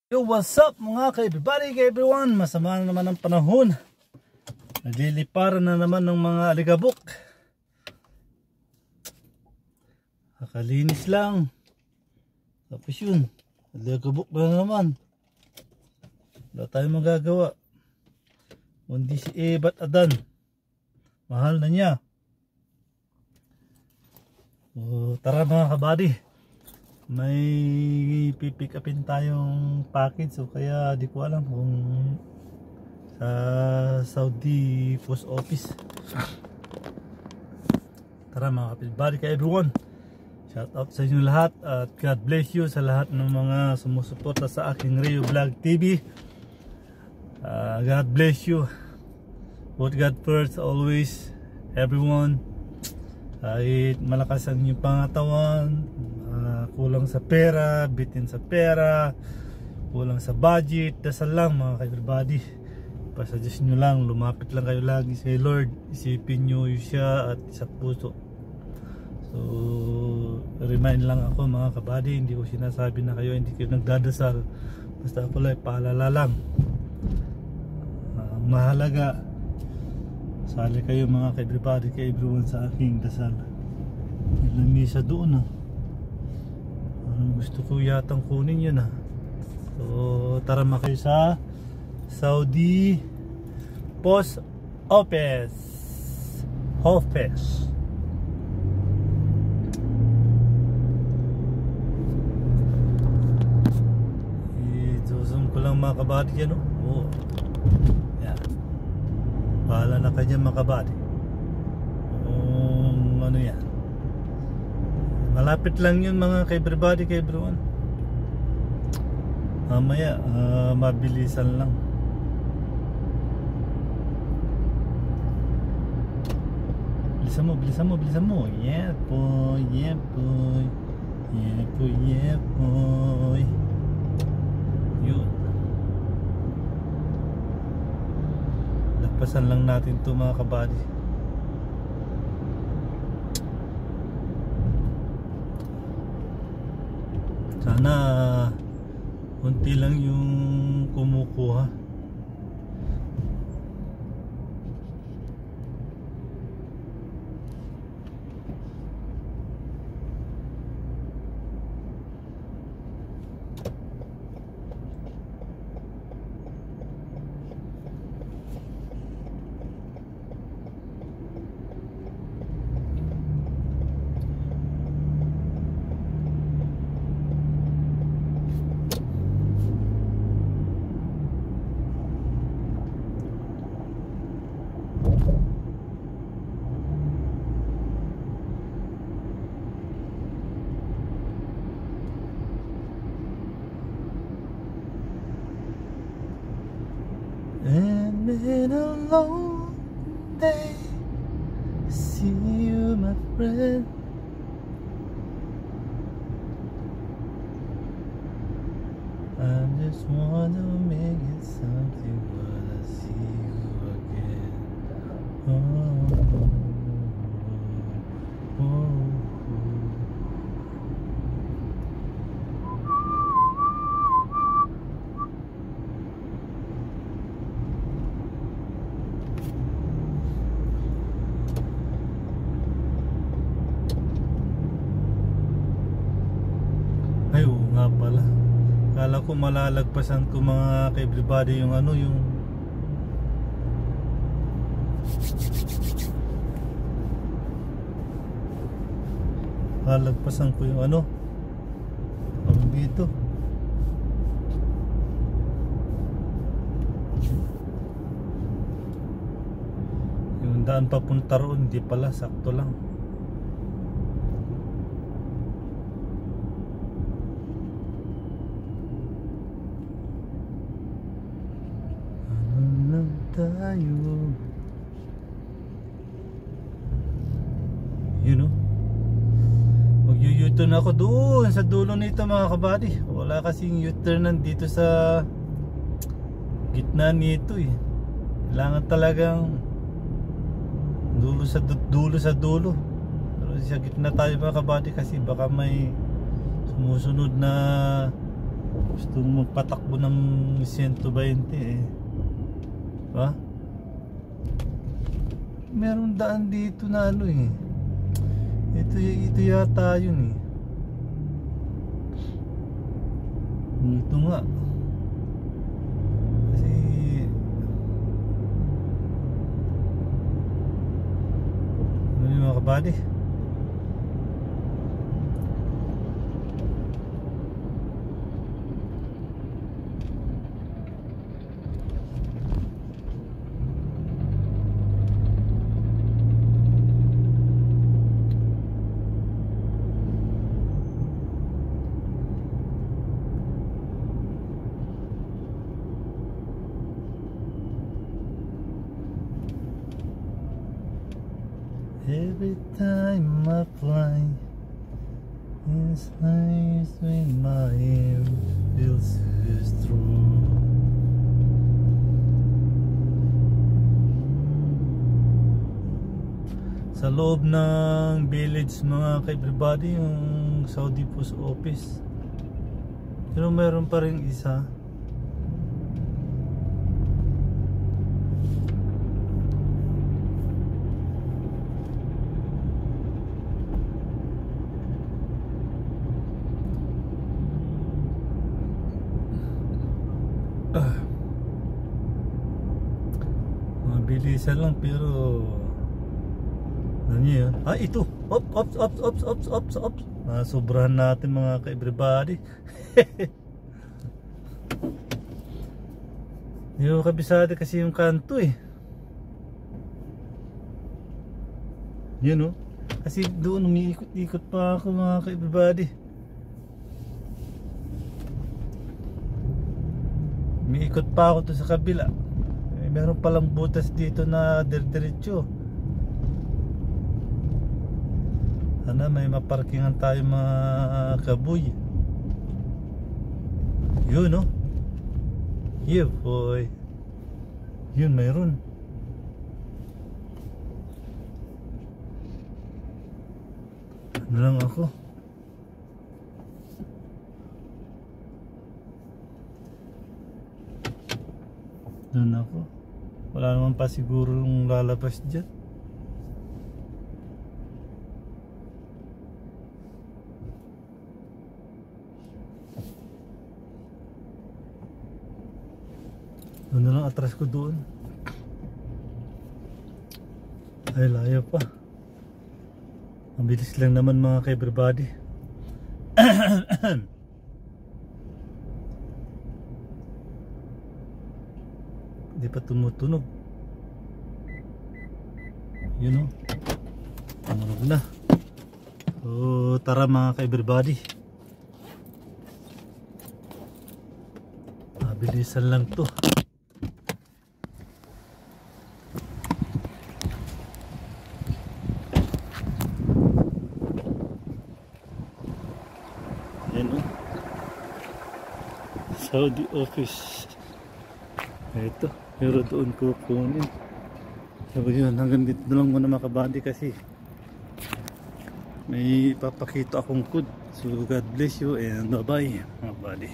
Yo, what's up mga ka-everybody, ka-everyone? Masama na naman ang panahon. Nagliliparan na naman ng mga aligabok. Kakalinis lang. Tapos yun, aligabok na naman. Wala tayong magagawa. Kundi si Ebat Adan. Mahal na niya. So, tara mga kabady. May pipick upin tayong package, so kaya di ko alam kung sa Saudi Post Office. Tara mga kapitbahay ka everyone, shout out sa inyo lahat at God bless you sa lahat ng mga sumusuporta sa aking Rio Vlog TV. God bless you, put God first always everyone. Kahit malakas ang inyong pangatawan, kulang sa pera, bitin sa pera, kulang sa budget, dasal lang mga ka-everybody. Pasuggest nyo lang, lumapit lang kayo lagi sa Lord, isipin nyo siya at sa puso. So remind lang ako mga kabady, hindi ko sinasabi na kayo hindi kayo nagdadasal, basta ako lang paalala lang. Mahalaga sali kayo mga ka-everybody, ka-everyone sa aking dasal. Ilang misa doon gusto ko yatang kunin yun So tara kayo sa Saudi Post Office. I-zoom ko lang mga kabady yan yan. Bahala na kayo mga kabady. Ano yan, malapit lang yun mga ka-everybody, ka-everyone. Mamaya mabilisan lang. Bilisan mo. Yeah boy. Yun, lagpasan lang natin to mga kabady. Sana konti lang yung kumukuha. And in a long day, see you my friend. I just wanna make it something but I see you again. Ay, oo nga pala. Kala ko malalagpasan ko mga ka-everybody yung yung lalagpasan ko yung dito. Yung daan papunta roon, hindi pala, sakto lang. Tayo, mag-u-turn ako doon sa dulo nito mga kabady. Wala kasing u-turn nandito sa gitna nito Kailangan talagang dulo sa dulo. Pero sa gitna tayo mga kabady kasi baka may sumusunod na Gusto mo magpatakbo ng 120 eh. Diba? Meron daan dito na ano eh. Ito yata yun eh. Ito nga. Kasi ano yung mga kabady? Every time I fly, it's nice when my air feels true. Sa loob ng village mga ka-everybody, yung Saudi Post Office. Pero meron pa rin isa. Mabilisan lang pero ano yun? Ah, ito! Ops! Sobrahan natin mga ka-everybody. Hindi ko kabisado kasi yung kanto eh. Yun oh. Kasi doon umiikot-ikot pa ako mga ka-everybody. Umiikot pa ako to sa kabila. Meron palang butas dito na diretso. Sana may maparkingan tayo mga kabuy. Yun no? Yeah boy. Yun mayroon. Ano lang ako? Doon ako. Wala naman pa siguro yung lalabas dyan. Doon na lang atras ko doon. Ay layo pa. Mabilis lang naman mga ka-everybody. Hindi pa tumutunog. Yun o. Tumunog na. So tara mga ka-everybody. Mabilisan lang to. Yan o. Saudi office. Ito. Pero doon kukunin. So yun, hanggang dito na lang muna mga kabady kasi may papakita akong code. So God bless you and bye bye mga kabady.